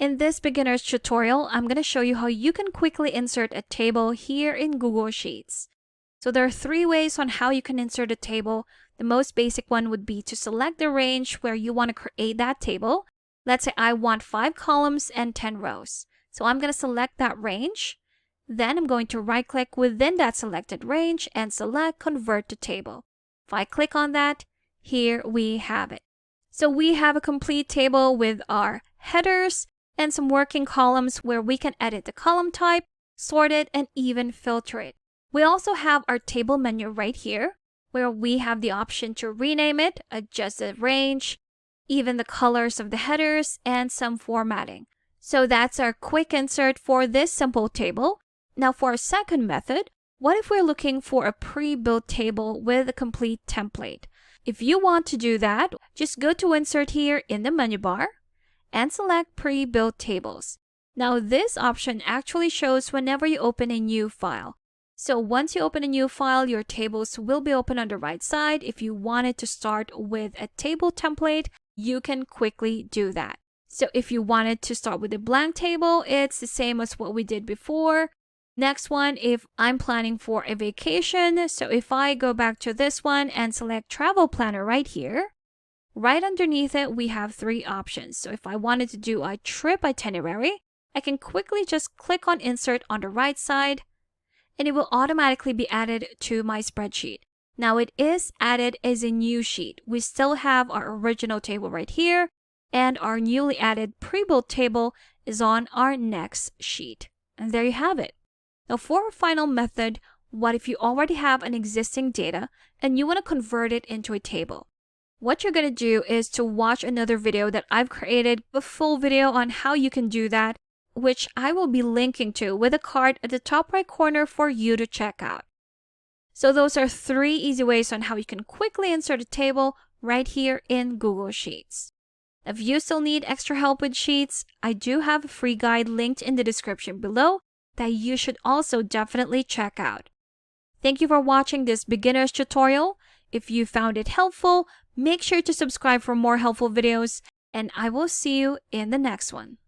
In this beginner's tutorial, I'm going to show you how you can quickly insert a table here in Google Sheets. So there are 3 ways on how you can insert a table. The most basic one would be to select the range where you want to create that table. Let's say I want 5 columns and 10 rows. So I'm going to select that range. Then I'm going to right-click within that selected range and select Convert to Table. If I click on that, here we have it. So we have a complete table with our headers and some working columns where we can edit the column type, sort it, and even filter it. We also have our table menu right here, where we have the option to rename it, adjust the range, even the colors of the headers, and some formatting. So that's our quick insert for this simple table. Now for our second method, what if we're looking for a pre-built table with a complete template? If you want to do that, just go to Insert here in the menu bar and select Pre-built Tables. Now this option actually shows whenever you open a new file. So once you open a new file, your tables will be open on the right side. If you wanted to start with a table template, you can quickly do that. So if you wanted to start with a blank table, it's the same as what we did before. Next one, if I'm planning for a vacation, so if I go back to this one and select Travel Planner right here, right underneath it, we have 3 options. So if I wanted to do a trip itinerary, I can quickly just click on Insert on the right side, and it will automatically be added to my spreadsheet. Now it is added as a new sheet. We still have our original table right here, and our newly added pre-built table is on our next sheet. And there you have it. Now for our final method, what if you already have an existing data and you want to convert it into a table? What you're going to do is to watch another video that I've created, a full video on how you can do that, which I will be linking to with a card at the top right corner for you to check out. So those are 3 easy ways on how you can quickly insert a table right here in Google Sheets. If you still need extra help with Sheets, I do have a free guide linked in the description below that you should also definitely check out. Thank you for watching this beginner's tutorial. If you found it helpful, make sure to subscribe for more helpful videos, and I will see you in the next one.